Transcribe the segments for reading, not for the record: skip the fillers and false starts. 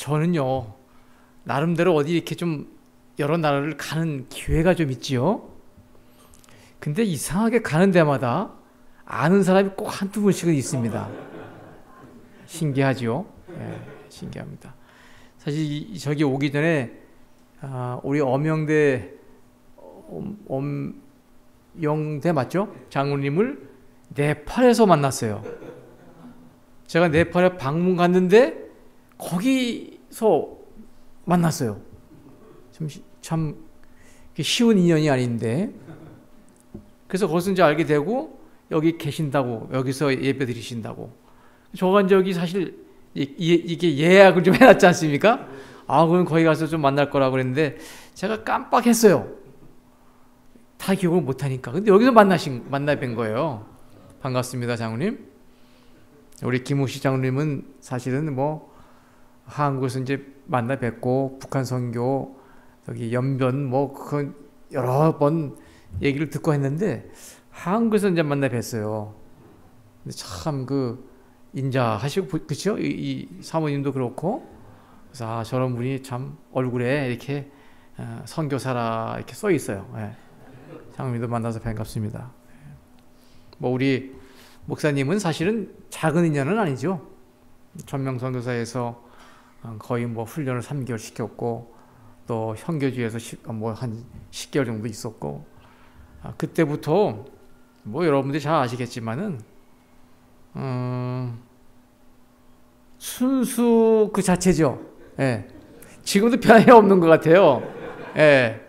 저는요, 나름대로 어디 이렇게 좀 여러 나라를 가는 기회가 좀 있지요. 근데 이상하게 가는 데마다 아는 사람이 꼭 한두 분씩은 있습니다. 신기하죠? 예, 신기합니다. 사실 저기 오기 전에 우리 엄영대 맞죠? 장로님을 네팔에서 만났어요. 제가 네팔에 방문 갔는데 거기서 만났어요. 참 쉬운 인연이 아닌데. 그래서 거기서 이제 알게 되고 여기 계신다고, 여기서 예배 드리신다고. 저가 저기 사실 이게 예약을 좀 해놨지 않습니까? 그럼 거기 가서 좀 만날 거라고 그랬는데 제가 깜빡했어요. 다 기억을 못하니까. 근데 여기서 만나 뵌 거예요. 반갑습니다, 장로님. 우리 김우시 장로님은 사실은 뭐 한국에서 이제 만나 뵙고 북한 선교 여기 연변 뭐 그 여러 번 얘기를 듣고 했는데 한국에서 이제 만나 뵀어요. 근데 참 그 인자하시고 그렇죠? 이 사모님도 그렇고 그래서 저런 분이 참 얼굴에 이렇게 선교사라 이렇게 써 있어요. 예. 장로님도 만나서 반갑습니다. 뭐 우리 목사님은 사실은 작은 인연은 아니죠. 전명선교사에서 거의 뭐 훈련을 3개월 시켰고 또 현교주에서 뭐 한 10개월 정도 있었고 그때부터 뭐 여러분들이 잘 아시겠지만은 순수 그 자체죠. 예. 지금도 변함이 없는 것 같아요. 예.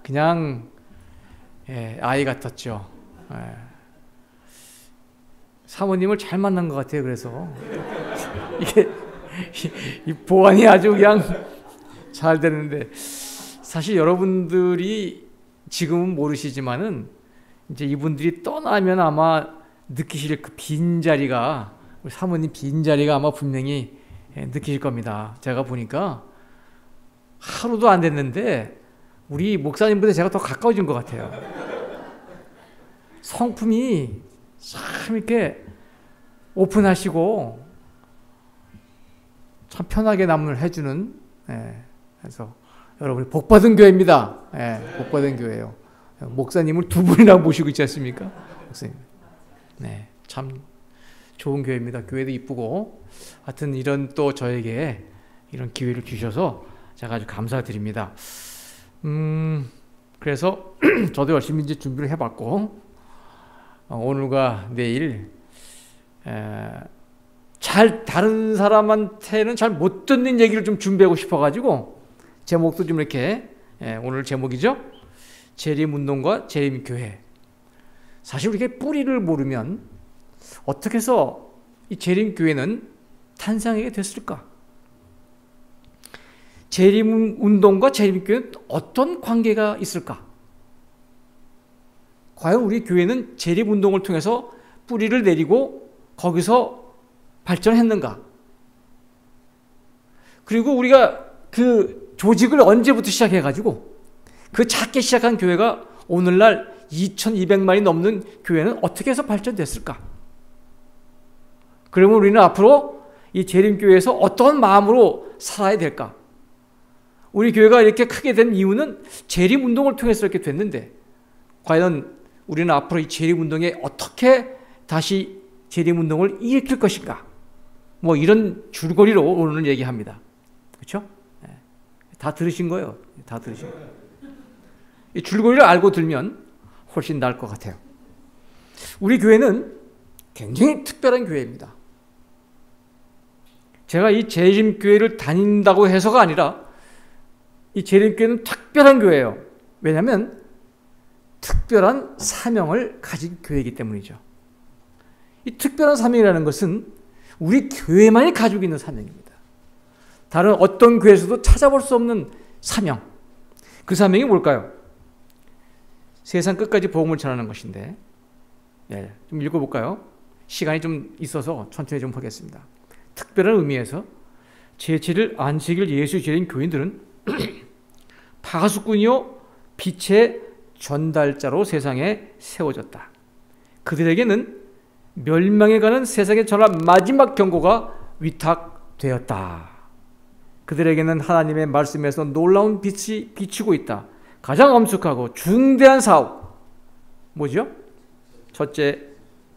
그냥 아이 같았죠. 예. 사모님을 잘 만난 것 같아요. 그래서 이게 이 보안이 아주 그냥 잘 되는데 사실 여러분들이 지금은 모르시지만은 이제 이분들이 떠나면 아마 느끼실 그 빈자리가 우리 사모님 빈자리가 아마 분명히 느끼실 겁니다. 제가 보니까 하루도 안 됐는데 우리 목사님보다 제가 더 가까워진 것 같아요. 성품이 참 이렇게 오픈하시고 참 편하게 남을 해주는 그래서 여러분이 복받은 교회입니다. 복받은 교회예요. 목사님을 두 분이나 모시고 있지 않습니까? 목사님. 네, 참 좋은 교회입니다. 교회도 이쁘고 하여튼 이런 또 저에게 이런 기회를 주셔서 제가 아주 감사드립니다. 그래서 저도 열심히 이제 준비를 해봤고 오늘과 내일 잘 다른 사람한테는 잘 못 듣는 얘기를 좀 준비하고 싶어가지고 제목도 좀 이렇게 오늘 제목이죠. 재림운동과 재림교회. 사실 우리가 뿌리를 모르면 어떻게 해서 이 재림교회는 탄생하게 됐을까? 재림운동과 재림교회는 어떤 관계가 있을까? 과연 우리 교회는 재림운동을 통해서 뿌리를 내리고 거기서 발전했는가? 그리고 우리가 그 조직을 언제부터 시작해가지고 그 작게 시작한 교회가 오늘날 2200만이 넘는 교회는 어떻게 해서 발전됐을까? 그러면 우리는 앞으로 이 재림교회에서 어떤 마음으로 살아야 될까? 우리 교회가 이렇게 크게 된 이유는 재림운동을 통해서 이렇게 됐는데 과연 우리는 앞으로 이 재림운동에 어떻게 다시 재림운동을 일으킬 것인가? 뭐 이런 줄거리로 오늘 얘기합니다. 그렇죠? 다 들으신 거예요. 다 들으신 거예요. 이 줄거리를 알고 들면 훨씬 나을 것 같아요. 우리 교회는 굉장히 특별한 교회입니다. 제가 이 재림교회를 다닌다고 해서가 아니라 이 재림교회는 특별한 교회예요. 왜냐하면 특별한 사명을 가진 교회이기 때문이죠. 이 특별한 사명이라는 것은 우리 교회만이 가지고 있는 사명입니다. 다른 어떤 교회에서도 찾아볼 수 없는 사명. 그 사명이 뭘까요? 세상 끝까지 복음을 전하는 것인데 좀 읽어볼까요? 시간이 좀 있어서 천천히 좀 보겠습니다. 특별한 의미에서 제7일 안식일 예수 재림 교인들은 파수꾼이요 빛의 전달자로 세상에 세워졌다. 그들에게는 멸망에 가는 세상에 전할 마지막 경고가 위탁되었다. 그들에게는 하나님의 말씀에서 놀라운 빛이 비치고 있다. 가장 엄숙하고 중대한 사업. 뭐죠? 첫째,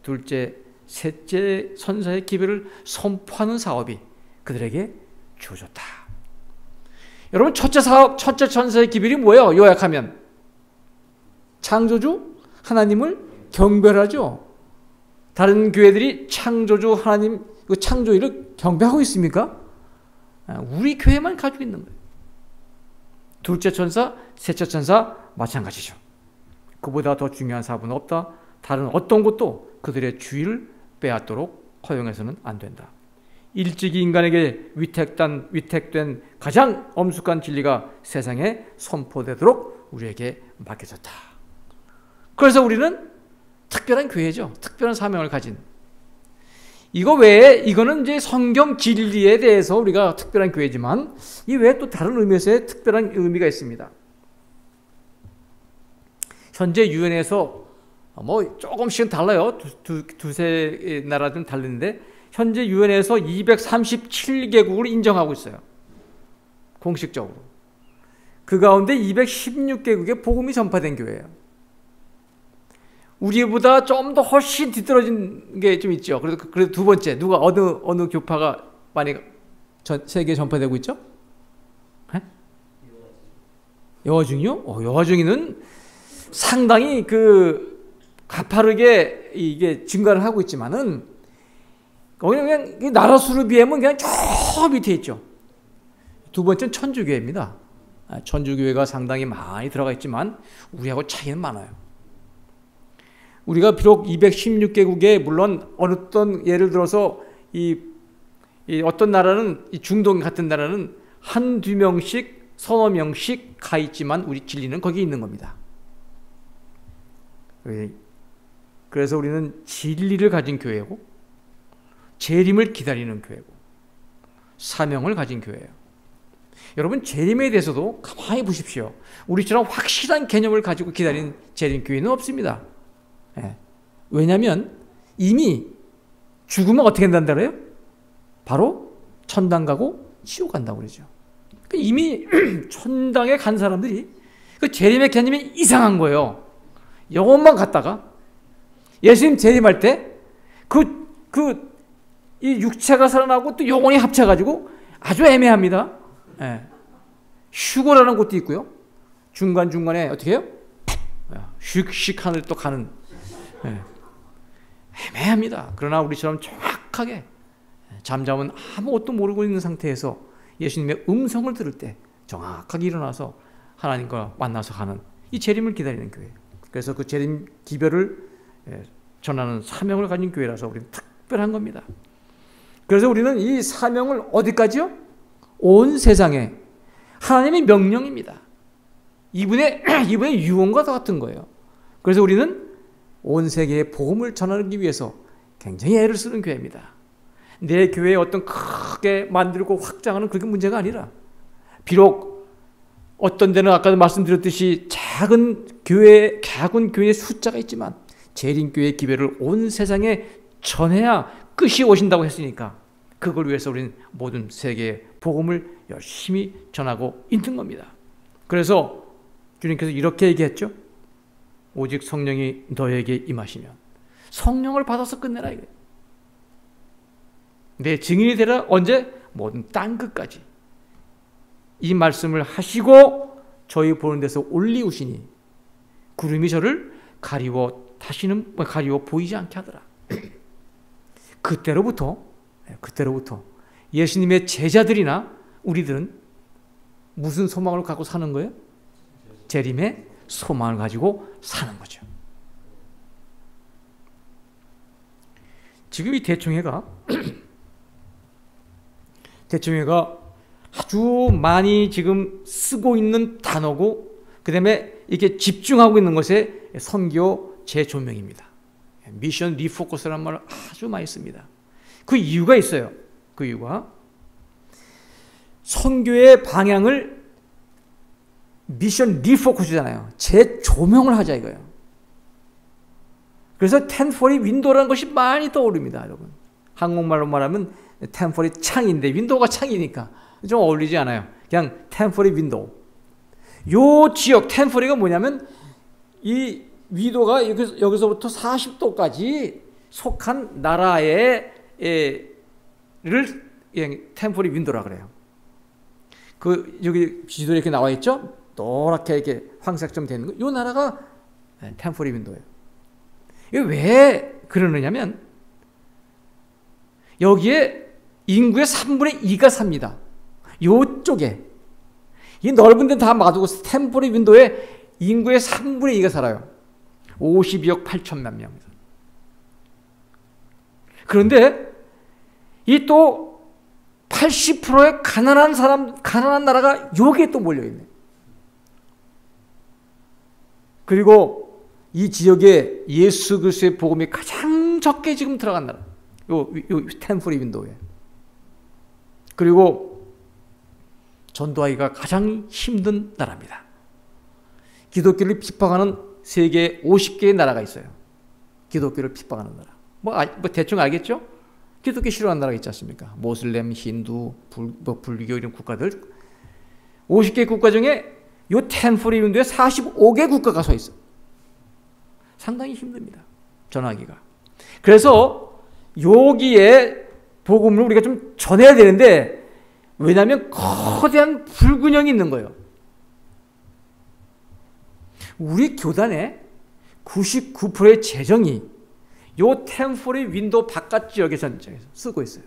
둘째, 셋째 선사의 기별을 선포하는 사업이 그들에게 주어졌다. 여러분, 첫째 사업, 첫째 천사의 기별이 뭐예요? 요약하면 창조주 하나님을 경배하죠. 다른 교회들이 창조주 하나님 그 창조일을 경배하고 있습니까? 우리 교회만 가지고 있는 거예요. 둘째 천사, 셋째 천사 마찬가지죠. 그보다 더 중요한 사업은 없다. 다른 어떤 것도 그들의 주의를 빼앗도록 허용해서는 안 된다. 일찍이 인간에게 위택된 가장 엄숙한 진리가 세상에 선포되도록 우리에게 맡겨졌다. 그래서 우리는 특별한 교회죠. 특별한 사명을 가진. 이거 외에 이거는 이제 성경 진리에 대해서 우리가 특별한 교회지만 이 외에 또 다른 의미에서의 특별한 의미가 있습니다. 현재 유엔에서 뭐 조금씩은 달라요. 두세 나라 좀 다른데 현재 유엔에서 237개국을 인정하고 있어요. 공식적으로. 그 가운데 216개국에 복음이 전파된 교회예요. 우리보다 좀 더 훨씬 뒤떨어진 게 좀 있죠. 그래도 두 번째, 누가 어느 교파가 많이 세계에 전파되고 있죠? 여화중이요? 여화중이는 상당히 가파르게 이게 증가를 하고 있지만은 그냥 나라 수를 비하면 그냥 저 밑에 있죠. 두 번째는 천주교회입니다. 천주교회가 상당히 많이 들어가 있지만 우리하고 차이는 많아요. 우리가 비록 216개국에 물론 어떤 예를 들어서 이 어떤 나라는 이 중동 같은 나라는 한두 명씩 서너 명씩 가 있지만 우리 진리는 거기 있는 겁니다. 그래서 우리는 진리를 가진 교회고 재림을 기다리는 교회고 사명을 가진 교회예요. 여러분, 재림에 대해서도 가만히 보십시오. 우리처럼 확실한 개념을 가지고 기다리는 재림 교회는 없습니다. 왜냐하면 이미 죽으면 어떻게 된다는 거예요? 바로 천당 가고 지옥 간다고 그러죠. 이미 천당에 간 사람들이 그 재림의 개념이 이상한 거예요. 영혼만 갔다가 예수님 재림할 때 이 육체가 살아나고 또 영혼이 합쳐가지고 아주 애매합니다. 휴거라는 곳도 있고요. 중간중간에 어떻게 해요? 슉슉 하늘 또 가는. 애매합니다. 그러나 우리처럼 정확하게 잠잠은 아무것도 모르고 있는 상태에서 예수님의 음성을 들을 때 정확하게 일어나서 하나님과 만나서 가는 이 재림을 기다리는 교회. 그래서 그 재림 기별을 전하는 사명을 가진 교회라서 우리는 특별한 겁니다. 그래서 우리는 이 사명을 어디까지요? 온 세상에 하나님의 명령입니다. 이분의 유언과 같은 거예요. 그래서 우리는 온 세계에 복음을 전하기 위해서 굉장히 애를 쓰는 교회입니다. 내 교회에 어떤 크게 만들고 확장하는 그게 문제가 아니라 비록 어떤 데는 아까도 말씀드렸듯이 작은 교회의 숫자가 있지만 재림교회의 기별을 온 세상에 전해야 끝이 오신다고 했으니까 그걸 위해서 우리는 모든 세계에 복음을 열심히 전하고 있는 겁니다. 그래서 주님께서 이렇게 얘기했죠. 오직 성령이 너에게 임하시면 성령을 받아서 끝내라 이거예요. 내 증인이 되라. 언제? 모든 땅 끝까지. 이 말씀을 하시고 저희 보는 데서 올리우시니 구름이 저를 가리워 보이지 않게 하더라. 그때로부터 예수님의 제자들이나 우리들은 무슨 소망을 갖고 사는 거예요? 재림의 소망을 가지고 사는 거죠. 지금 이 대총회가 아주 많이 지금 쓰고 있는 단어고 그 다음에 이렇게 집중하고 있는 것에 선교 재조명입니다. 미션 리포커스라는 말을 아주 많이 씁니다. 그 이유가 있어요. 그 이유가 선교의 방향을 미션 리포커스잖아요. 재조명을 하자 이거예요. 그래서 텐포리 윈도우라는 것이 많이 떠오릅니다. 여러분, 한국말로 말하면 텐포리 창인데 윈도우가 창이니까 좀 어울리지 않아요. 그냥 템포리 윈도우. 요 지역 템포리가 뭐냐면 이 위도가 여기서부터 40도까지 속한 나라의 를 템포리 윈도라 그래요. 그 여기 지도에 이렇게 나와 있죠? 노랗게 이렇게 황색점 되는 거. 요 나라가 템포리 윈도예요. 이게 왜 그러느냐면 여기에 인구의 3분의 2가 삽니다. 요쪽에 이 넓은 데는 다 놔두고 템포리 윈도에 인구의 3분의 2가 살아요. 52억 8천만 명. 그런데 이 또 80%의 가난한 나라가 여기에 또 몰려있네. 그리고 이 지역에 예수 그리스도의 복음이 가장 적게 지금 들어간 나라. 요 템포리 윈도우에. 그리고 전도하기가 가장 힘든 나라입니다. 기독교를 핍박하는 세계 50개의 나라가 있어요. 기독교를 핍박하는 나라. 뭐 대충 알겠죠? 기독교 싫어하는 나라가 있지 않습니까? 모슬렘, 힌두, 불교 이런 국가들 50개 국가 중에 요 템포리 윈도에 45개 국가가 서 있어. 상당히 힘듭니다. 전하기가. 그래서 여기에 복음을 우리가 좀 전해야 되는데 왜냐하면 거대한 불균형이 있는 거예요. 우리 교단의 99%의 재정이 요 템포리 윈도우 바깥 지역에서 쓰고 있어요.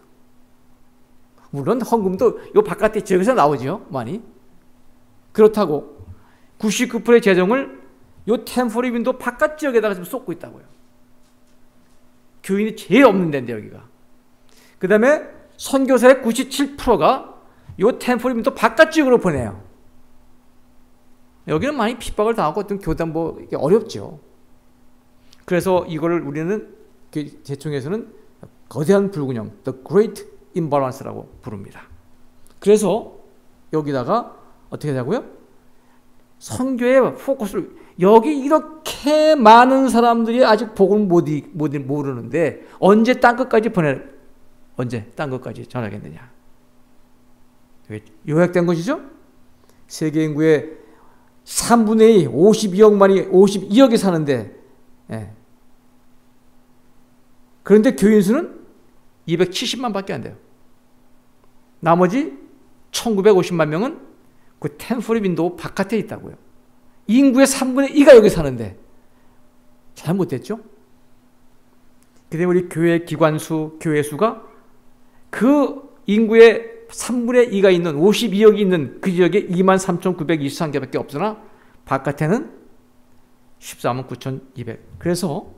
물론 헌금도 요 바깥의 지역에서 나오죠. 많이. 그렇다고 99%의 재정을 요 템포리 윈도우 바깥 지역에다가 지금 쏟고 있다고요. 교인이 제일 없는 데인데 여기가. 그 다음에 선교사의 97%가 요 템포리 윈도우 바깥 지역으로 보내요. 여기는 많이 핍박을 당하고 어떤 교단 뭐 어렵죠. 그래서 이거를 우리는 대충에서는 거대한 불균형, the great imbalance라고 부릅니다. 그래서 여기다가 어떻게 하자고요? 선교의 포커스를 여기 이렇게 많은 사람들이 아직 복음을 모르는데 언제 땅끝까지 전하겠느냐? 요약된 것이죠. 세계 인구의 3분의 2, 52억이 사는데, 예. 그런데 교인 수는 270만 밖에 안 돼요. 나머지 1950만 명은 그 템포리 윈도우 바깥에 있다고요. 인구의 3분의 2가 여기 사는데 잘못됐죠? 그 때문에 우리 교회 기관 수, 교회 수가 그 인구의 3분의 2가 있는 52억이 있는 그 지역에 23,923개밖에 없으나 바깥에는 14만 9,200. 그래서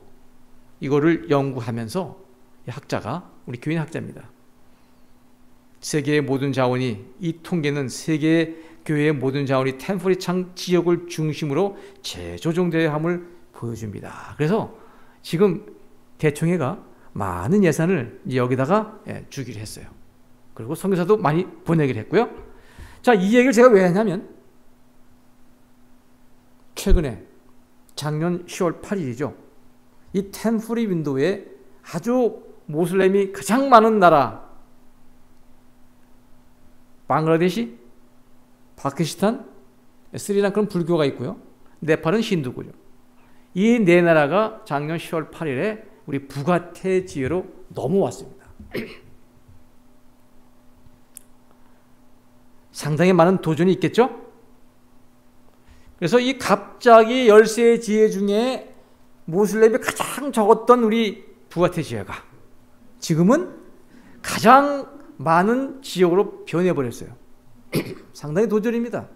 이거를 연구하면서 학자가 우리 교인 학자입니다. 세계의 모든 자원이 이 통계는 세계 교회의 모든 자원이 템포리 창 지역을 중심으로 재조정되어야 함을 보여줍니다. 그래서 지금 대총회가 많은 예산을 여기다가 주기로 했어요. 그리고 선교사도 많이 보내기로 했고요. 자, 이 얘기를 제가 왜 했냐면 최근에 작년 10월 8일이죠. 이 템포리 윈도우에 아주 모슬렘이 가장 많은 나라 방글라데시, 파키스탄, 스리랑카는 불교가 있고요. 네팔은 힌두교죠. 이 네 나라가 작년 10월 8일에 우리 부가태 지혜로 넘어왔습니다. 상당히 많은 도전이 있겠죠? 그래서 이 갑자기 13의 지혜 중에 모슬렘이 가장 적었던 우리 부가태 지혜가 지금은 가장 많은 지역으로 변해버렸어요. 상당히 도전입니다.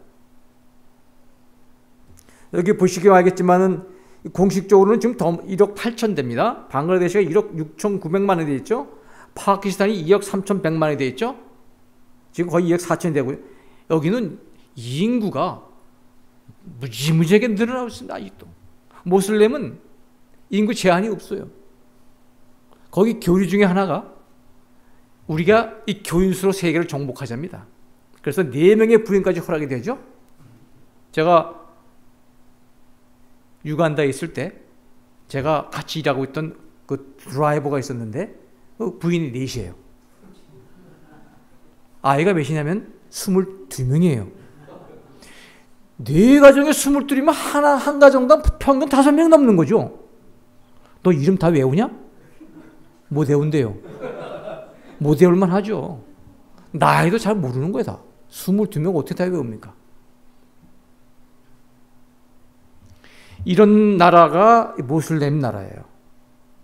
여기 보시기에 알겠지만은 공식적으로는 지금 1억 8천 됩니다. 방글라데시가 1억 6,900만 원이 돼 있죠. 파키스탄이 2억 3,100만 원이 돼 있죠. 지금 거의 2억 4천이 되고요. 여기는 인구가 무지무지하게 늘어나고 있습니다. 아직도. 모슬렘은 인구 제한이 없어요. 거기 교리 중에 하나가 우리가 이 교인수로 세계를 정복하자입니다. 그래서 4명의 부인까지 허락이 되죠. 제가 유간다에 있을 때 제가 같이 일하고 있던 그 드라이버가 있었는데 그 부인이 4이에요. 아이가 몇이냐면 22명이에요. 네 가정에 22면 한 가정당 평균 5명 넘는 거죠. 너 이름 다 외우냐? 못 외운대요. 못 외울만 하죠. 나이도 잘 모르는 거야 다. 22명 어떻게 다 외웁니까? 이런 나라가 모슬렘 나라예요.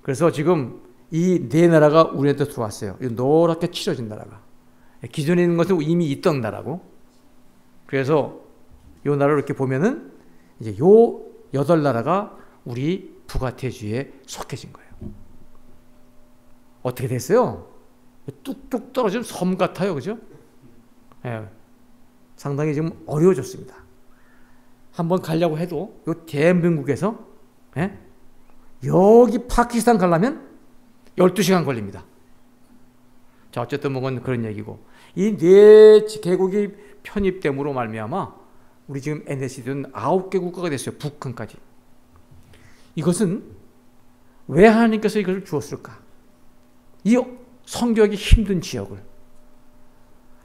그래서 지금 이 네 나라가 우리한테 들어왔어요. 노랗게 칠해진 나라가. 기존에 있는 것은 이미 있던 나라고. 그래서 이 나라를 이렇게 보면은 이제 요 8나라가 우리 북아태주에 속해진 거예요. 어떻게 됐어요? 뚝뚝 떨어진 섬 같아요. 그죠? 예, 상당히 지금 어려워졌습니다. 한번 가려고 해도 요 대한민국에서 예? 여기 파키스탄 가려면 12시간 걸립니다. 자, 어쨌든 뭔가 그런 얘기고, 이 네 개국이 편입됨으로 말미암아 우리 지금 NSC는 9개 국가가 됐어요. 북한까지. 이것은 왜 하나님께서 이것을 주었을까? 이 성교하기 힘든 지역을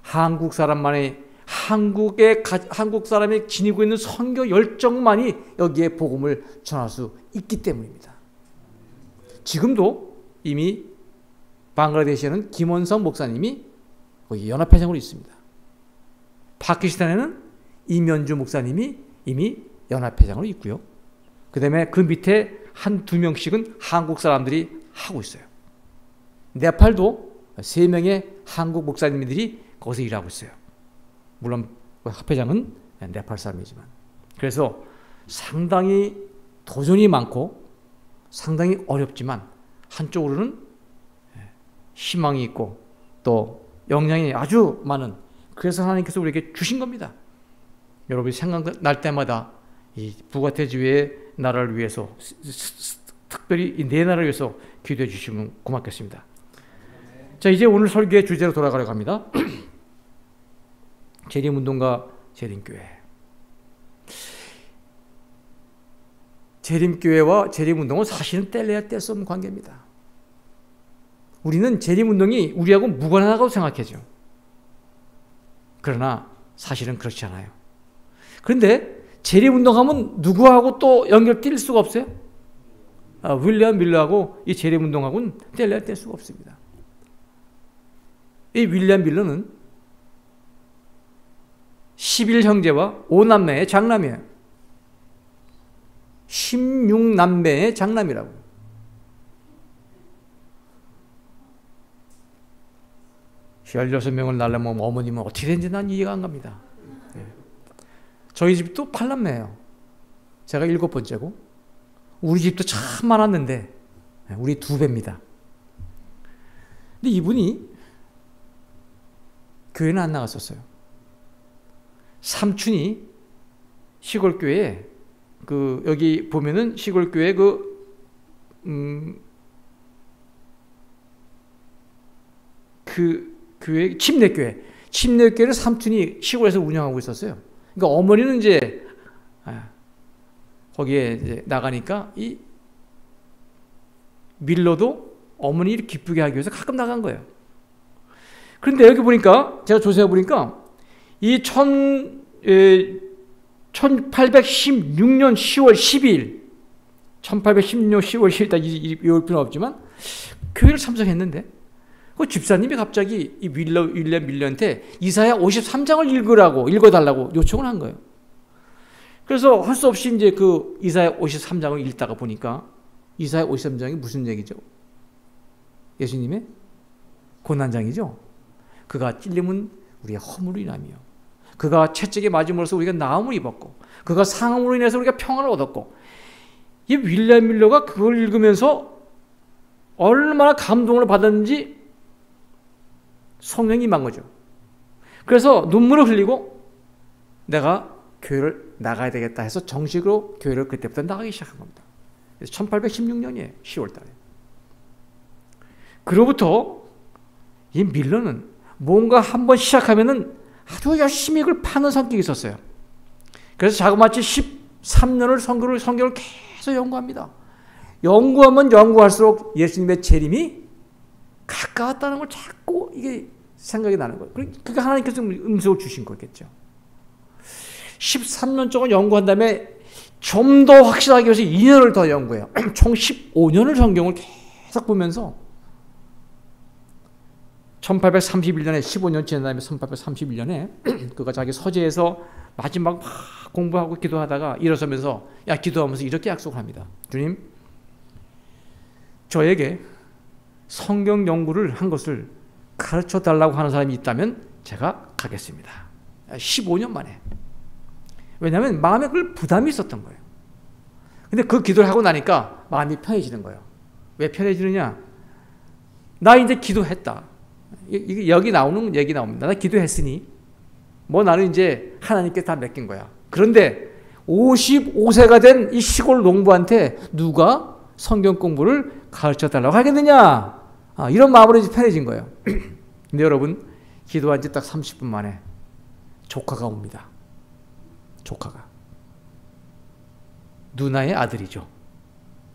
한국 사람만의 한국 사람이 지니고 있는 선교 열정만이 여기에 복음을 전할 수 있기 때문입니다. 지금도 이미 방글라데시에는 김원성 목사님이 거기 연합회장으로 있습니다. 파키스탄에는 이면주 목사님이 이미 연합회장으로 있고요. 그 다음에 그 밑에 한두 명씩은 한국 사람들이 하고 있어요. 네팔도 3명의 한국 목사님들이 거기서 일하고 있어요. 물론 합회장은 네팔 사람이지만. 그래서 상당히 도전이 많고 상당히 어렵지만 한쪽으로는 희망이 있고 또 역량이 아주 많은, 그래서 하나님께서 우리에게 주신 겁니다. 여러분이 생각날 때마다 이 북아태주의 나라를 위해서 특별히 이 네 나라를 위해서 기도해 주시면 고맙겠습니다. 자, 이제 오늘 설교의 주제로 돌아가려고 합니다. 재림운동과 재림교회. 재림교회와 재림운동은 사실은 뗄래야 뗄 수 없는 관계입니다. 우리는 재림운동이 우리하고 무관하다고 생각하죠. 그러나 사실은 그렇지 않아요. 그런데 재림운동하면 누구하고 또 연결될 수가 없어요? 윌리엄 밀러하고 이 재림운동하고는 뗄래야 뗄 수가 없습니다. 이 윌리엄 밀러는 11형제와 5남매의 장남이에요. 16남매의 장남이라고. 그 16명을 낳으려면 어머님은 어떻게 된지 난 이해가 안 갑니다. 저희 집도 8남매예요. 제가 7번째고 우리 집도 참 많았는데 우리 2배입니다. 근데 이분이 교회는 안 나갔었어요. 삼촌이 시골교회에 여기 보면은 시골교회 교회 침례교회를 삼촌이 시골에서 운영하고 있었어요. 그러니까 어머니는 이제 거기에 이제 나가니까 이 밀러도 어머니를 기쁘게 하기 위해서 가끔 나간 거예요. 그런데 여기 보니까 제가 조사해 보니까 이 1816년 10월 12일 1816년 10월 10일 외울 필요는 없지만 교회를 참석했는데 그 집사님이 갑자기 이 윌리엄 밀러한테 이사야 53장을 읽어달라고 요청을 한 거예요. 그래서 할 수 없이 이제 그 이사야 53장을 읽다가 보니까 이사야 53장이 무슨 얘기죠? 예수님의 고난장이죠. 그가 찔림은 우리의 허물로 인하며 그가 채찍에 맞음으로써 우리가 나음을 입었고 그가 상함으로 인해서 우리가 평안을 얻었고, 이 윌리엄 밀러가 그걸 읽으면서 얼마나 감동을 받았는지 성령이 임한 거죠. 그래서 눈물을 흘리고 내가 교회를 나가야 되겠다 해서 정식으로 교회를 그때부터 나가기 시작한 겁니다. 그래서 1816년이에요. 10월 달에. 그로부터 이 밀러는 뭔가 한번 시작하면은 아주 열심히 그걸 파는 성격이 있었어요. 그래서 자그마치 13년을 성경을 계속 연구합니다. 연구하면 연구할수록 예수님의 재림이 가까웠다는 걸 자꾸 이게 생각이 나는 거예요. 그러니까 하나님께서 음성을 주신 거겠죠. 13년 동안 연구한 다음에 좀 더 확실하게 위해서 2년을 더 연구해요. 총 15년을 성경을 계속 보면서 1831년에 15년 지난 다음에 1831년에 그가 자기 서재에서 마지막 막 공부하고 기도하다가 일어서면서 기도하면서 이렇게 약속을 합니다. 주님, 저에게 성경 연구를 한 것을 가르쳐 달라고 하는 사람이 있다면 제가 가겠습니다. 15년 만에. 왜냐하면 마음에 그 부담이 있었던 거예요. 근데 그 기도를 하고 나니까 마음이 편해지는 거예요. 왜 편해지느냐? 나 이제 기도했다. 여기 나오는 얘기 나옵니다. 나 기도했으니 뭐 나는 이제 하나님께 다 맡긴 거야. 그런데 55세가 된 이 시골 농부한테 누가 성경 공부를 가르쳐 달라고 하겠느냐? 이런 마음으로 이제 편해진 거예요. 근데 여러분, 기도한 지 딱 30분 만에 조카가 옵니다. 조카가. 누나의 아들이죠.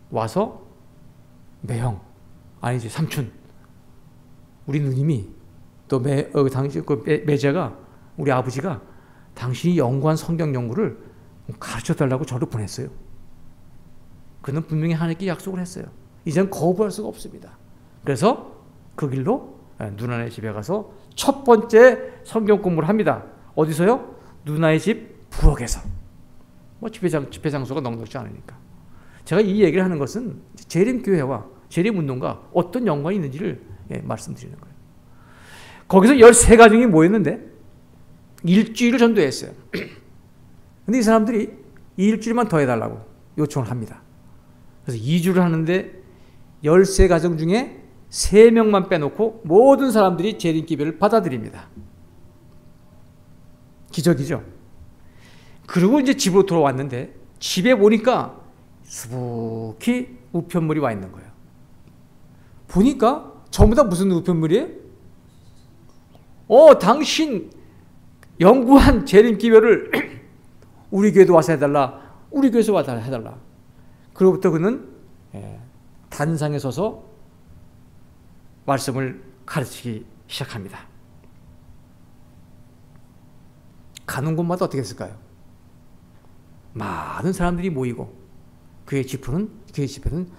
와서 매형, 아니지 삼촌, 우리 누님이 또 당신 그 매제가 우리 아버지가 당신이 연구한 성경 연구를 가르쳐 달라고 저를 보냈어요. 그는 분명히 하나님께 약속을 했어요. 이젠 거부할 수가 없습니다. 그래서 그 길로 누나네 집에 가서 첫 번째 성경 공부를 합니다. 어디서요? 누나의 집 부엌에서. 뭐 집회 장소가 넉넉지 않으니까. 제가 이 얘기를 하는 것은 재림교회와 재림운동과 어떤 연관이 있는지를 말씀드리는 거예요. 거기서 13가정이 모였는데 일주일을 전도했어요. 근데 이 사람들이 이 일주일만 더 해달라고 요청을 합니다. 그래서 2주를 하는데 13가정 중에 3명만 빼놓고 모든 사람들이 재림기별을 받아들입니다. 기적이죠. 그리고 이제 집으로 돌아왔는데 집에 보니까 수북히 우편물이 와 있는 거예요. 보니까 전부 다 무슨 우편물이에요? 당신 연구한 재림기별을 우리 교회도 와서 해달라. 우리 교회에서 와서 해달라. 그로부터 그는 단상에 서서 말씀을 가르치기 시작합니다. 가는 곳마다 어떻게 했을까요? 많은 사람들이 모이고 그의 집회는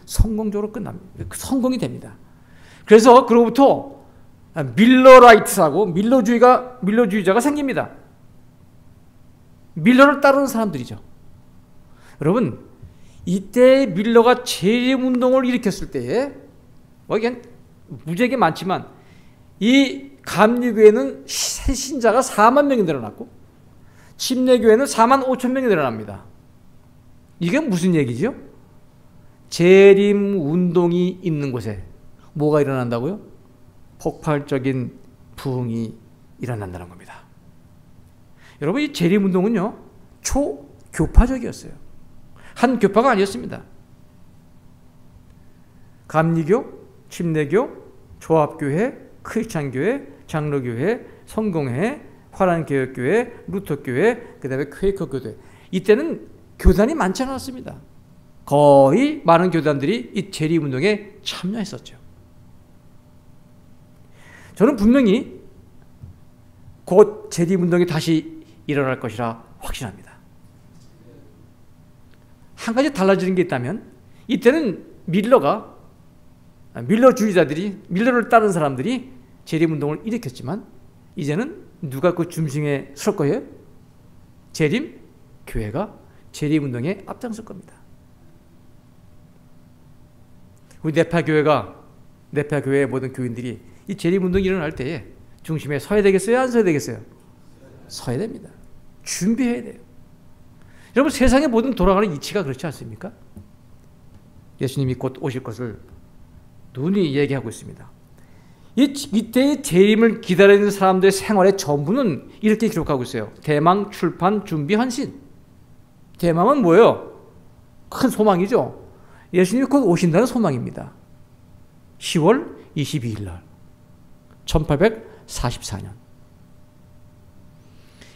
성공적으로 끝납니다. 성공이 됩니다. 그래서 그로부터 밀러라이트라고 밀러주의자가 생깁니다. 밀러를 따르는 사람들이죠. 여러분, 이때 밀러가 재림운동을 일으켰을 때에 이게 무지하게 많지만 이 감리교회는 신자가 4만 명이 늘어났고 침례교회는 4만 5천 명이 늘어납니다. 이게 무슨 얘기죠? 재림운동이 있는 곳에 뭐가 일어난다고요? 폭발적인 부흥이 일어난다는 겁니다. 여러분, 이 재림운동은요, 초교파적이었어요. 한 교파가 아니었습니다. 감리교, 침례교, 조합교회, 크리스찬교회, 장로교회, 성공회, 화란개혁교회, 루터교회, 그 다음에 퀘이커교회. 이때는 교단이 많지 않았습니다. 거의 많은 교단들이 이 재림운동에 참여했었죠. 저는 분명히 곧 재림운동이 다시 일어날 것이라 확신합니다. 한 가지 달라지는 게 있다면 이때는 밀러주의자들이, 밀러를 따른 사람들이 재림운동을 일으켰지만 이제는 누가 그 중심에 설 거예요? 교회가 재림운동에 앞장설 겁니다. 우리 네파교회의 모든 교인들이 이 재림운동이 일어날 때에 중심에 서야 되겠어요? 안 서야 되겠어요? 서야 됩니다. 준비해야 돼요. 여러분, 세상의 모든 돌아가는 이치가 그렇지 않습니까? 예수님이 곧 오실 것을 눈이 얘기하고 있습니다. 이때의 재림을 기다리는 사람들의 생활의 전부는 이렇게 기록하고 있어요. 대망, 출판, 준비, 헌신. 대망은 뭐예요? 큰 소망이죠. 예수님이 곧 오신다는 소망입니다. 10월 22일 날 1844년.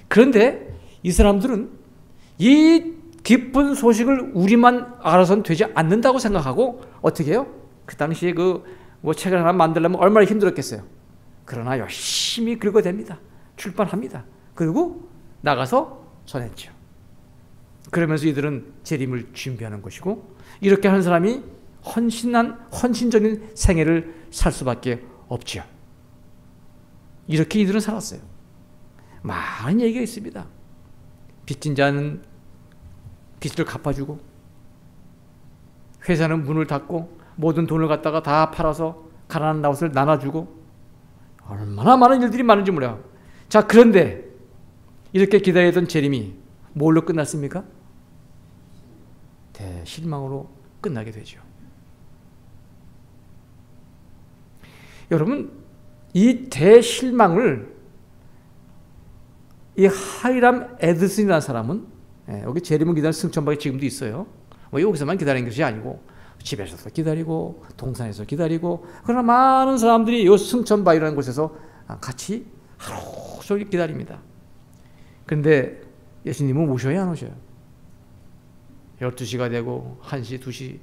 그런데 이 사람들은 이 기쁜 소식을 우리만 알아서는 되지 않는다고 생각하고 어떻게 해요? 그 당시에 책을 하나 만들려면 얼마나 힘들었겠어요. 그러나 열심히 긁어댑니다. 출판합니다. 그리고 나가서 전했죠. 그러면서 이들은 재림을 준비하는 것이고, 이렇게 하는 사람이 헌신적인 생애를 살 수밖에 없지요. 이렇게 이들은 살았어요. 많은 얘기가 있습니다. 빚진 자는 빚을 갚아주고, 회사는 문을 닫고 모든 돈을 갖다가 다 팔아서 가난한 나웃을 나눠주고, 얼마나 많은 일들이 많은지 몰라요. 자, 그런데 이렇게 기다리던 재림이 뭘로 끝났습니까? 대실망으로 끝나게 되죠. 여러분, 이 대실망을 이 하이람 에드슨이라는 사람은, 여기 재림을 기다리는 승천박이 지금도 있어요. 뭐 여기서만 기다리는 것이 아니고 집에서도 기다리고 동산에서 기다리고, 그러나 많은 사람들이 이 승천박이라는 곳에서 같이 하루 종일 기다립니다. 그런데 예수님은 오셔야 안 오셔요? 12시가 되고 1시, 2시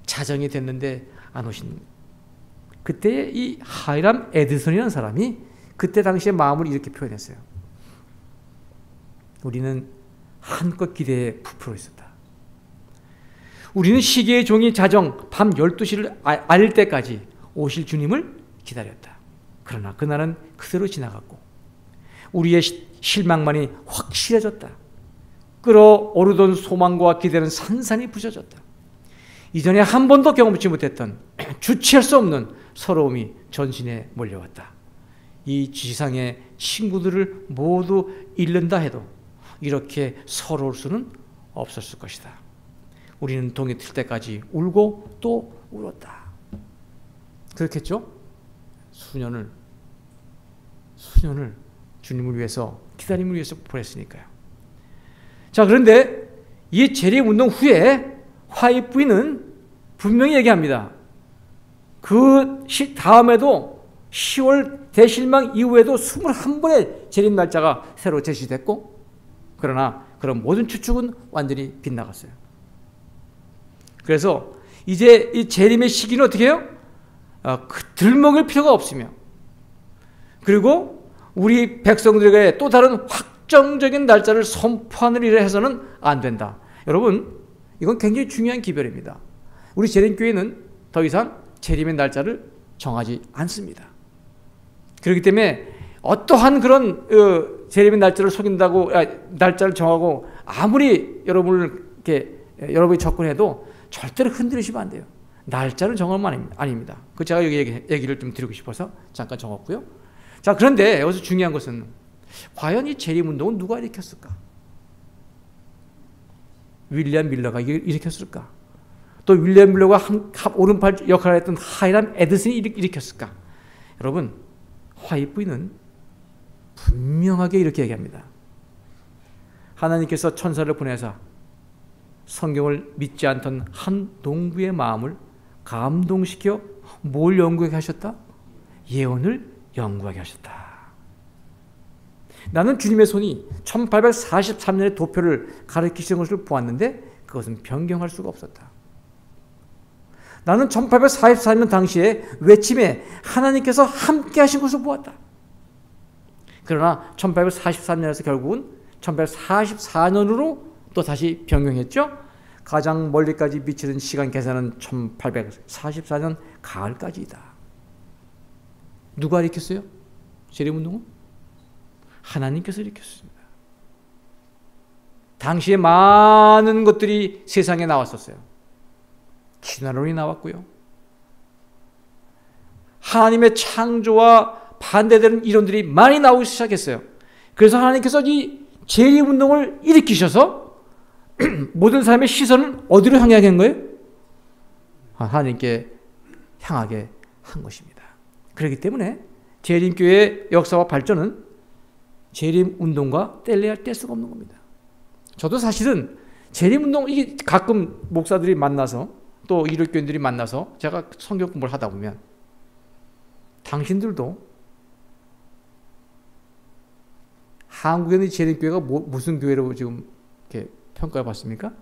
자정이 됐는데 안 오신. 그때 이 하이람 에드슨이라는 사람이 그때 당시의 마음을 이렇게 표현했어요. 우리는 한껏 기대에 부풀어 있었다. 우리는 시계의 종이 자정 밤 12시를 알릴 때까지 오실 주님을 기다렸다. 그러나 그날은 그대로 지나갔고 우리의 실망만이 확실해졌다. 끌어오르던 소망과 기대는 산산이 부서졌다. 이전에 한 번도 경험치 못했던 주체할 수 없는 서러움이 전신에 몰려왔다. 이 지상의 친구들을 모두 잃는다 해도 이렇게 서러울 수는 없었을 것이다. 우리는 동이 틀 때까지 울고 또 울었다. 그렇겠죠? 수년을 주님을 위해서, 기다림을 위해서 보냈으니까요. 자, 그런데 이 재림운동 후에 화입 부인은 분명히 얘기합니다. 그 다음에도 10월 대실망 이후에도 21번의 재림 날짜가 새로 제시됐고, 그러나 그런 모든 추측은 완전히 빗나갔어요. 그래서 이제 이 재림의 시기는 어떻게 해요? 들먹일 필요가 없으며, 그리고 우리 백성들에게 또 다른 확정적인 날짜를 선포하는 일을 해서는 안 된다. 여러분, 이건 굉장히 중요한 기별입니다. 우리 재림교회는 더 이상 재림의 날짜를 정하지 않습니다. 그렇기 때문에 어떠한 그런 재림의 날짜를 속인다고, 날짜를 정하고 아무리 여러분이 접근해도 절대로 흔들리시면 안 돼요. 날짜를 정하면 아닙니다. 그 제가 여기 얘기를 좀 드리고 싶어서 잠깐 적었고요. 자, 그런데 여기서 중요한 것은 과연 이 재림운동은 누가 일으켰을까? 윌리엄 밀러가 일으켰을까? 또 윌리엄 밀러가 오른팔 역할을 했던 하이람 에드슨이 일으켰을까? 여러분, 화입 부인은 분명하게 이렇게 얘기합니다. 하나님께서 천사를 보내사 성경을 믿지 않던 한 농부의 마음을 감동시켜 뭘 연구하게 하셨다? 예언을 연구하게 하셨다. 나는 주님의 손이 1843년의 도표를 가리키시는 것을 보았는데 그것은 변경할 수가 없었다. 나는 1844년 당시에 외침에 하나님께서 함께 하신 것을 보았다. 그러나 1843년에서 결국은 1844년으로 또 다시 변경했죠. 가장 멀리까지 미치는 시간 계산은 1844년 가을까지이다. 누가 일으켰어요? 재림운동은? 하나님께서 일으켰습니다. 당시에 많은 것들이 세상에 나왔었어요. 진화론이 나왔고요. 하나님의 창조와 반대되는 이론들이 많이 나오기 시작했어요. 그래서 하나님께서 이 재림운동을 일으키셔서 모든 사람의 시선을 어디로 향하게 한 거예요? 하나님께 향하게 한 것입니다. 그렇기 때문에 재림교회의 역사와 발전은 재림운동과 뗄 수가 없는 겁니다. 저도 사실은 재림운동, 이게 가끔 목사들이 만나서 또 이력교인들이 만나서 제가 성경 공부를 하다 보면 당신들도 한국에는 재림교회가 무슨 교회로 지금 이렇게 평가해 봤습니까?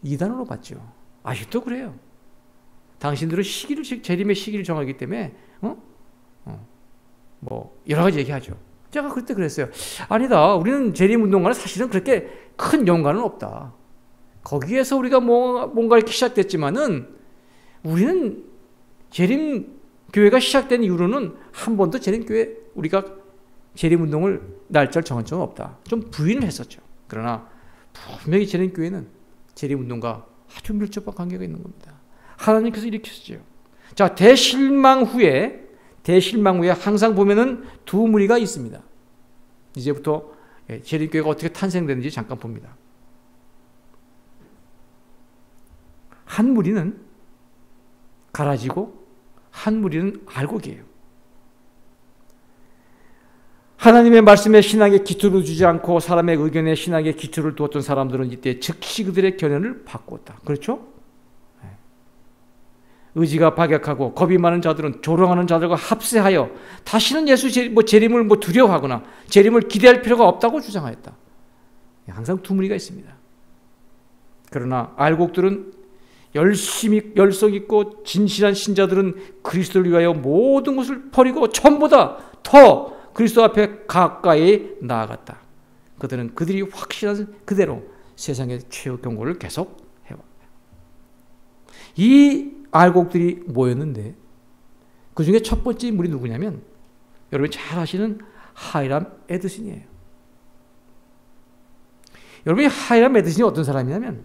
이단으로 봤죠. 아직도 그래요. 당신들은 재림의 시기를 정하기 때문에 뭐 여러 가지 얘기하죠. 제가 그때 그랬어요. 아니다. 우리는 재림운동가는 사실은 그렇게 큰 연관은 없다. 거기에서 우리가 뭔가 이렇게 시작됐지만은 우리는 재림교회가 시작된 이후로는 한 번도 재림교회 우리가 재림운동을 날짜를 정한 적은 없다. 좀 부인을 했었죠. 그러나 분명히 재림교회는 재림운동과 아주 밀접한 관계가 있는 겁니다. 하나님께서 일으켰죠. 자, 대실망 후에 항상 보면은 두 무리가 있습니다. 이제부터 재림교회가 어떻게 탄생되는지 잠깐 봅니다. 한 무리는 가라지고 한 무리는 알곡이에요. 하나님의 말씀에 신앙의 기초를 주지 않고 사람의 의견에 신앙의 기초를 두었던 사람들은 이때 즉시 그들의 견해를 바꾸었다. 그렇죠? 의지가 박약하고 겁이 많은 자들은 조롱하는 자들과 합세하여 다시는 예수 재림을 두려워하거나 재림을 기대할 필요가 없다고 주장하였다. 항상 두 무리가 있습니다. 그러나 알곡들은 열성 있고 진실한 신자들은 그리스도를 위하여 모든 것을 버리고 전보다 더 그리스도 앞에 가까이 나아갔다. 그들은 그들이 확신한 그대로 세상의 최후 경고를 계속 해왔다. 이 알곡들이 모였는데 그 중에 첫 번째 인물이 누구냐면 여러분이 잘 아시는 하이람 에드슨이에요. 여러분이 하이람 에드슨이 어떤 사람이냐면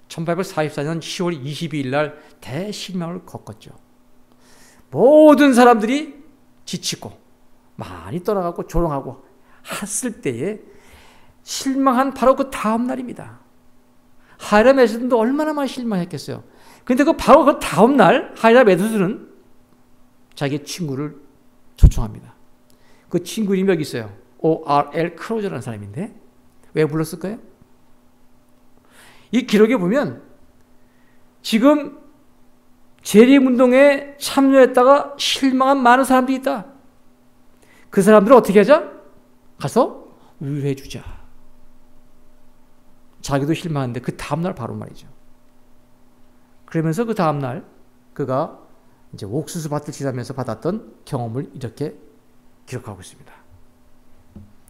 1844년 10월 22일 날 대실망을 겪었죠. 모든 사람들이 지치고 많이 떠나가고 조롱하고 했을 때에 실망한 바로 그 다음 날입니다. 하이람 에드슨도 얼마나 많이 실망했겠어요. 그런데 바로 그 다음 날 하이람 에드슨은 자기 친구를 초청합니다. 그 친구 이름이 여기 있어요. O.R.L. 크로저라는 사람인데 왜 불렀을까요? 이 기록에 보면 지금 재림운동에 참여했다가 실망한 많은 사람들이 있다. 그 사람들을 어떻게 하자? 가서 위로해 주자. 자기도 실망했는데 그 다음날 바로 말이죠. 그러면서 그 다음날 그가 이제 옥수수 밭을 지나면서 받았던 경험을 이렇게 기록하고 있습니다.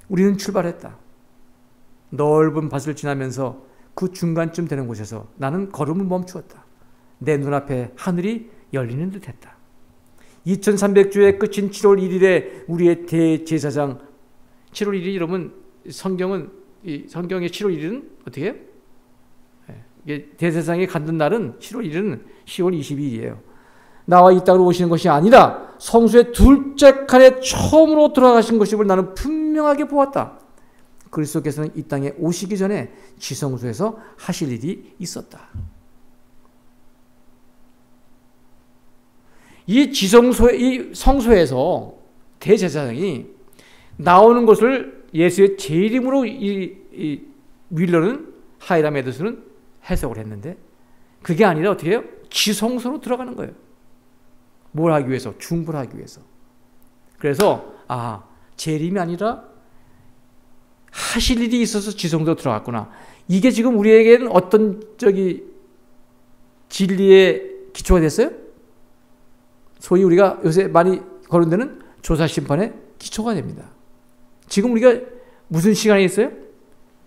우리는 출발했다. 넓은 밭을 지나면서 그 중간쯤 되는 곳에서 나는 걸음을 멈추었다. 내 눈앞에 하늘이 열리는 듯했다. 2300주의 끝인 7월 1일에 우리의 대제사장 7월 1일 여러분 성경의 7월 1일은 어떻게 해요? 대제사장이 갖는 날은 7월 1일은 10월 22일이에요. 나와 이 땅으로 오시는 것이 아니라 성수의 둘째 칸에 처음으로 들어가신 것임을 나는 분명하게 보았다. 그리스도께서는 이 땅에 오시기 전에 지성소에서 하실 일이 있었다. 이 성소에서 대제사장이 나오는 것을 예수의 제 이름으로 윌러는 하이람 에드슨은 해석을 했는데 그게 아니라 어떻게 해요? 지성소로 들어가는 거예요. 뭘 하기 위해서? 중보를 하기 위해서. 그래서 재림이 아니라 하실 일이 있어서 지성소로 들어갔구나. 이게 지금 우리에게는 어떤 진리의 기초가 됐어요? 소위 우리가 요새 많이 거론되는 조사심판의 기초가 됩니다. 지금 우리가 무슨 시간에 있어요?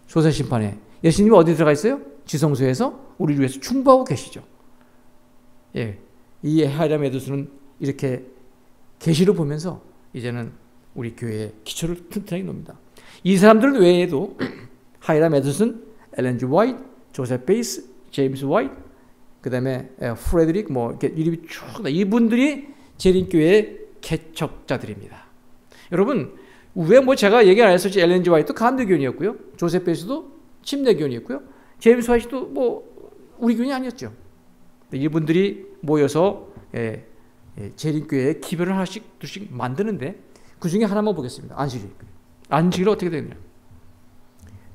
조사심판에. 예수님이 어디 들어가 있어요? 지성소에서 우리를 위해서 충보하고 계시죠. 예, 이 하이람 에드슨은 이렇게 계시를 보면서 이제는 우리 교회의 기초를 튼튼하게 놓습니다. 이 사람들 외에도 하이람 에드슨, 엘렌 G. 화이트, 조셉 베이스, 제임스 화이트, 그 다음에 프레드릭 이렇게 이름이 쭉 이분들이 재림교회의 개척자들입니다. 여러분 왜 제가 얘기 안 했었지? 엘렌 G. 화이트 감리교인이었고요, 조셉 베이스도 침례교인이었고요, 제임스 화이트도 우리 교인이 아니었죠. 이분들이 모여서 재림교회의 기별을 하나씩 둘씩 만드는데 그 중에 하나만 보겠습니다. 안식일이 어떻게 되느냐?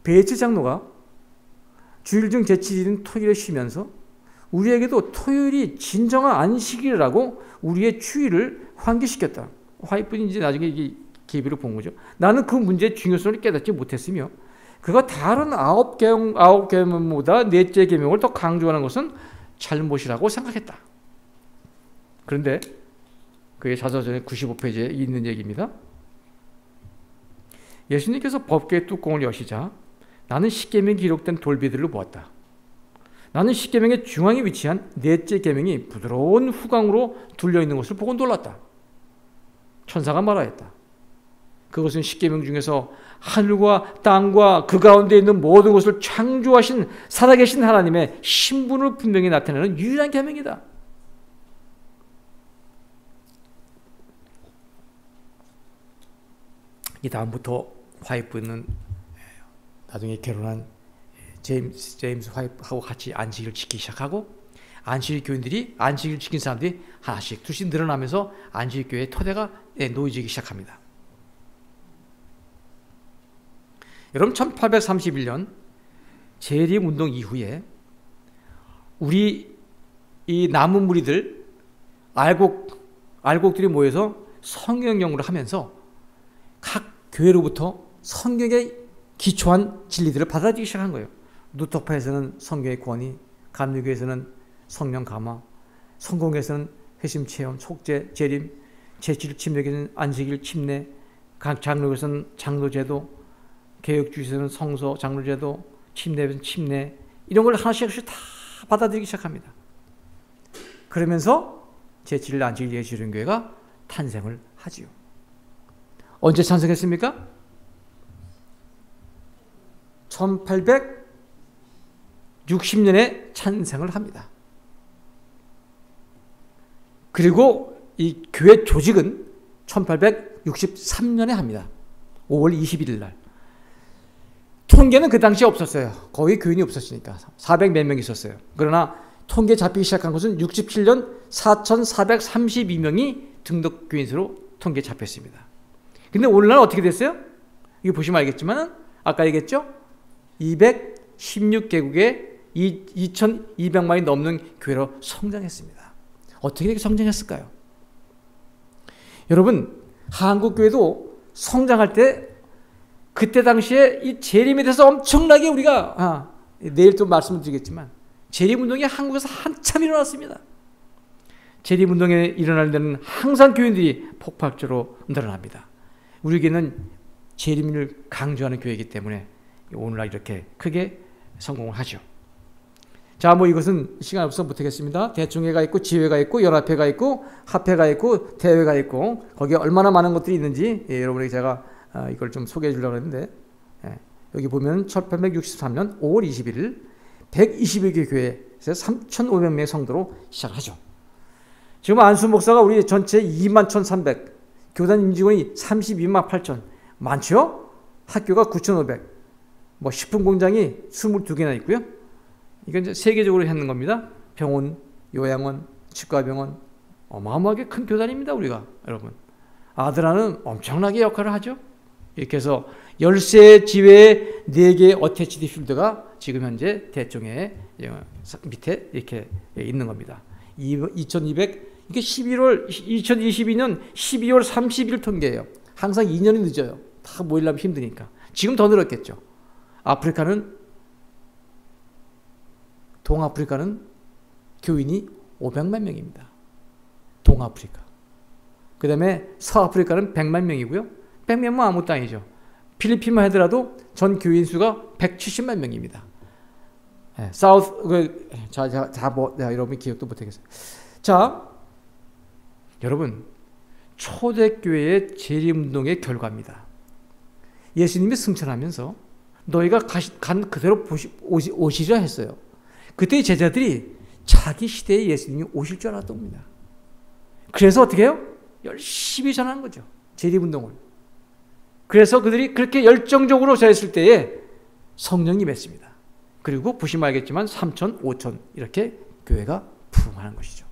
베이츠 장로가 주일 중 제7일인 토요일에 쉬면서 우리에게도 토요일이 진정한 안식일이라고 우리의 주일을 환기시켰다. 화이트는 이제 나중에 이 계비를 본 거죠. 나는 그 문제의 중요성을 깨닫지 못했으며 그가 다른 9계명보다 넷째 계명을 더 강조하는 것은 잘못이라고 생각했다. 그런데 그의 자서전의 95페이지에 있는 얘기입니다. 예수님께서 법궤의 뚜껑을 여시자 나는 십계명이 기록된 돌비들로 보았다. 나는 십계명의 중앙에 위치한 넷째 계명이 부드러운 후광으로 둘려있는 것을 보고 놀랐다. 천사가 말하였다. 그것은 십계명 중에서 하늘과 땅과 그 가운데 있는 모든 것을 창조하신 살아계신 하나님의 신분을 분명히 나타내는 유일한 계명이다. 이 다음부터 화이프는 나중에 결혼한 제임스 화이프하고 같이 안식일을 지키기 시작하고, 안식일 교인들이, 안식일 지킨 사람들이 하나씩 둘씩 늘어나면서 안식일 교회의 토대가 놓여지기 시작합니다. 여러분, 1831년 재림운동 이후에 우리 이 남은 무리들, 알곡들이 모여서 성경 연구를 하면서 각 교회로부터 성경에 기초한 진리들을 받아들이기 시작한 거예요. 루터파에서는 성경의 권위, 감리교에서는 성령 감화, 성공에서는 회심 체험, 속죄, 재림, 제7일 침례에서는 안식일 침례, 각 장로에서는 장로제도, 개혁주의에서는 성서, 장로제도, 침례에서는 침례, 이런 걸 하나씩 다 받아들이기 시작합니다. 그러면서 제7일 안식일 예수련교회가 탄생을 하지요. 언제 탄생했습니까? 1860년에 탄생을 합니다. 그리고 이 교회 조직은 1863년에 합니다. 5월 21일 날. 통계는 그 당시에 없었어요. 거의 교인이 없었으니까 400몇 명 있었어요. 그러나 통계 잡히기 시작한 것은 67년 4,432명이 등록 교인수로 통계 잡혔습니다. 근데 오늘날 어떻게 됐어요? 이거 보시면 알겠지만 아까 얘기했죠? 216개국에 2,200만이 넘는 교회로 성장했습니다. 어떻게 이렇게 성장했을까요? 여러분, 한국교회도 성장할 때 그때 당시에 이 재림에 대해서 엄청나게 우리가 내일 또 말씀을 드리겠지만 재림운동이 한국에서 한참 일어났습니다. 재림운동에 일어날 때는 항상 교인들이 폭발적으로 늘어납니다. 우리 교회는 재림을 강조하는 교회이기 때문에 오늘날 이렇게 크게 성공을 하죠. 자, 이것은 시간 없어서 못하겠습니다. 대중회가 있고 지회가 있고 연합회가 있고 합회가 있고 대회가 있고 거기에 얼마나 많은 것들이 있는지 여러분에게 제가 이걸 좀 소개해 주려고 했는데, 여기 보면 1863년 5월 21일 121개 교회에서 3,500명의 성도로 시작하죠. 지금 안수 목사가 우리 전체 21,300, 교단 임직원이 32만 8천, 많죠? 학교가 9,500, 식품 공장이 22개나 있고요. 이건 이제 세계적으로 하는 겁니다. 병원, 요양원, 치과병원, 어마어마하게 큰 교단입니다, 우리가. 여러분, 아드라는 엄청나게 역할을 하죠. 이렇게 해서 13 지회에 4개의 어태치드 필드가 지금 현재 대총회 밑에 이렇게 있는 겁니다. 2200, 이게 2022년 12월 30일 통계예요. 항상 2년이 늦어요. 다 모이려면 힘드니까. 지금 더 늘었겠죠. 동아프리카는 교인이 500만 명입니다. 동아프리카. 그 다음에 서아프리카는 100만 명이고요. 100명은 아무것도 아니죠. 필리핀만 하더라도 전 교인 수가 170만 명입니다. 내가 여러분 기억도 못하겠어요. 자, 여러분, 초대교회의 재림운동의 결과입니다. 예수님이 승천하면서 너희가 간 그대로 오시려 했어요. 그때 제자들이 자기 시대에 예수님이 오실 줄 알았던 겁니다. 그래서 어떻게 해요? 열심히 전하는 거죠. 재림운동을. 그래서 그들이 그렇게 열정적으로 전했을 때에 성령이 임했습니다. 그리고 보시면 알겠지만 3천, 5천 이렇게 교회가 부흥하는 것이죠.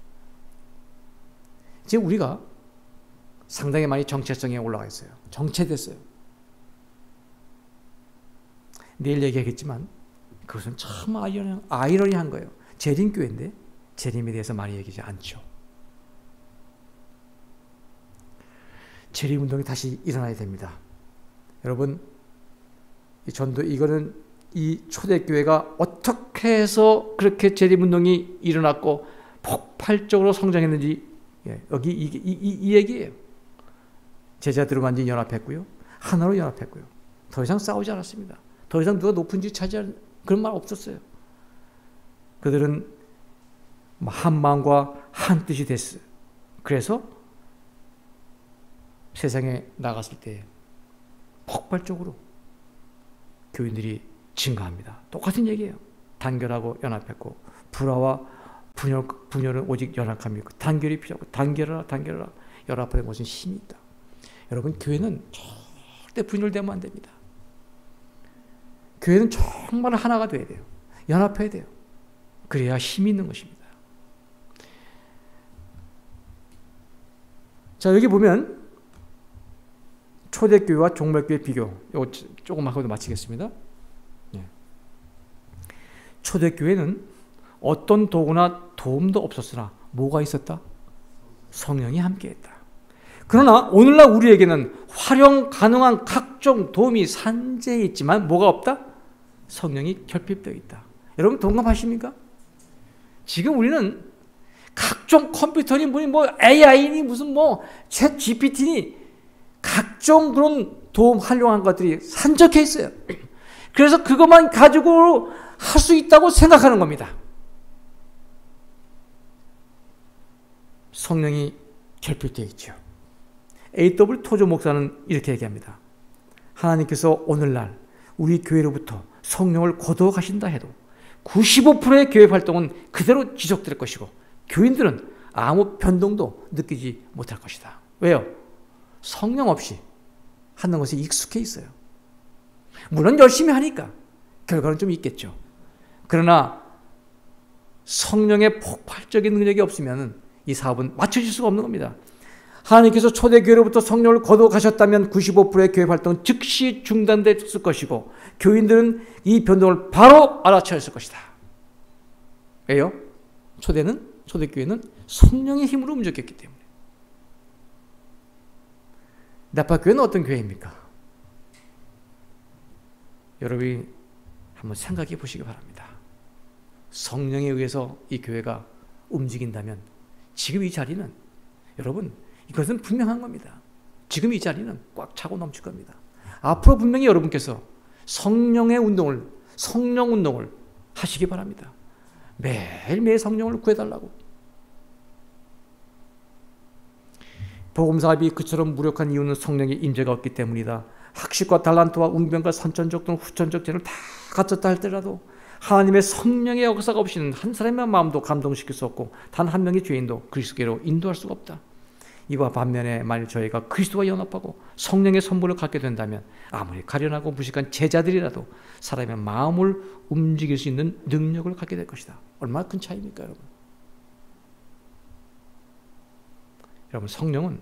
이제 우리가 상당히 많이 정체성에 올라가 있어요. 정체됐어요. 내일 얘기하겠지만 그것은 참 아이러니한 거예요. 재림교회인데 재림에 대해서 많이 얘기하지 않죠. 재림운동이 다시 일어나야 됩니다. 여러분, 이거는 이 초대교회가 어떻게 해서 그렇게 재림운동이 일어났고 폭발적으로 성장했는지 예, 여기 이 얘기예요. 제자들은 완전히 연합했고요. 하나로 연합했고요. 더 이상 싸우지 않았습니다. 더 이상 누가 높은 지 차지할 그런 말 없었어요. 그들은 한 마음과 한 뜻이 됐어요. 그래서 세상에 나갔을 때 폭발적으로 교인들이 증가합니다. 똑같은 얘기예요. 단결하고 연합했고 불화와 분열은 오직 연합함이 있고 단결이 필요하고 단결하라 연합하는 것은 힘이 있다. 여러분 교회는 절대 분열되면 안 됩니다. 교회는 정말 하나가 돼야 돼요. 연합해야 돼요. 그래야 힘이 있는 것입니다. 자, 여기 보면 초대교회와 종말교회 비교, 이거 조금 하고 마치겠습니다. 예. 초대교회는 어떤 도구나 도움도 없었으나 뭐가 있었다? 성령이 함께했다. 그러나 오늘날 우리에게는 활용 가능한 각종 도움이 산재해 있지만 뭐가 없다? 성령이 결핍되어 있다. 여러분 동감하십니까? 지금 우리는 각종 컴퓨터니 뭐 AI니 무슨 뭐 챗 GPT니 각종 그런 도움 활용한 것들이 산적해 있어요. 그래서 그것만 가지고 할 수 있다고 생각하는 겁니다. 성령이 결핍되어 있죠. A.W. 토조 목사는 이렇게 얘기합니다. 하나님께서 오늘날 우리 교회로부터 성령을 거두어 가신다 해도 95%의 교회 활동은 그대로 지속될 것이고 교인들은 아무 변동도 느끼지 못할 것이다. 왜요? 성령 없이 하는 것에 익숙해 있어요. 물론 열심히 하니까 결과는 좀 있겠죠. 그러나 성령의 폭발적인 능력이 없으면 이 사업은 맞춰질 수가 없는 겁니다. 하나님께서 초대교회로부터 성령을 거두어 가셨다면 95%의 교회 활동은 즉시 중단됐을 것이고 교인들은 이 변동을 바로 알아차렸을 것이다. 왜요? 초대교회는 성령의 힘으로 움직였기 때문에. 나파교회는 어떤 교회입니까? 여러분이 한번 생각해 보시기 바랍니다. 성령에 의해서 이 교회가 움직인다면 지금 이 자리는 여러분 이것은 분명한 겁니다. 지금 이 자리는 꽉 차고 넘칠 겁니다. 앞으로 분명히 여러분께서 성령 운동을 하시기 바랍니다. 매일매일 성령을 구해달라고. 복음사업이 그처럼 무력한 이유는 성령의 임재가 없기 때문이다. 학식과 달란트와 웅변과 선천적 또는 후천적 재능을 다 갖췄다 할지라도 하나님의 성령의 역사가 없이는 한 사람의 마음도 감동시킬 수 없고 단 한 명의 죄인도 그리스도께로 인도할 수가 없다. 이와 반면에 만일 저희가 그리스도와 연합하고 성령의 선물을 갖게 된다면 아무리 가련하고 무식한 제자들이라도 사람의 마음을 움직일 수 있는 능력을 갖게 될 것이다. 얼마나 큰 차이입니까, 여러분? 여러분, 성령은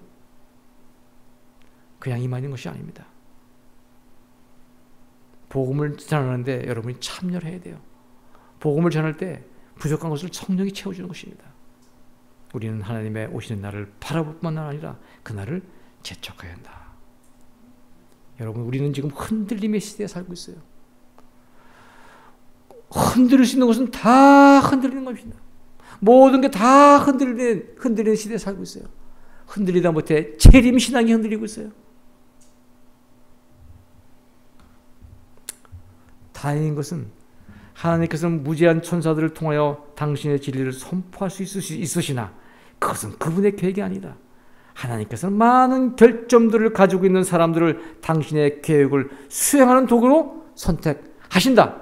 그냥 임하는 것이 아닙니다. 복음을 전하는데 여러분이 참여를 해야 돼요. 복음을 전할 때 부족한 것을 성령이 채워주는 것입니다. 우리는 하나님의 오시는 날을 바라볼 뿐만 아니라 그날을 재촉해야 한다. 여러분, 우리는 지금 흔들림의 시대에 살고 있어요. 흔들릴 수 있는 것은 다 흔들리는 것입니다. 모든 게 다 흔들리는 시대에 살고 있어요. 흔들리다 못해 재림신앙이 흔들리고 있어요. 다행인 것은 하나님께서는 무제한 천사들을 통하여 당신의 진리를 선포할 수 있으시나 그것은 그분의 계획이 아니다. 하나님께서는 많은 결점들을 가지고 있는 사람들을 당신의 계획을 수행하는 도구로 선택하신다.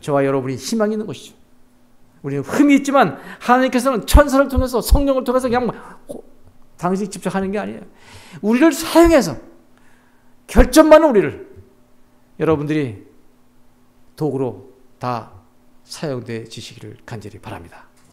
저와 여러분이 희망이 있는 것이죠. 우리는 흠이 있지만 하나님께서는 천사를 통해서 성령을 통해서 그냥 당신이 직접 하는 게 아니에요. 우리를 사용해서 결점 많은 우리를 여러분들이 도구로 다 사용되시기를 간절히 바랍니다.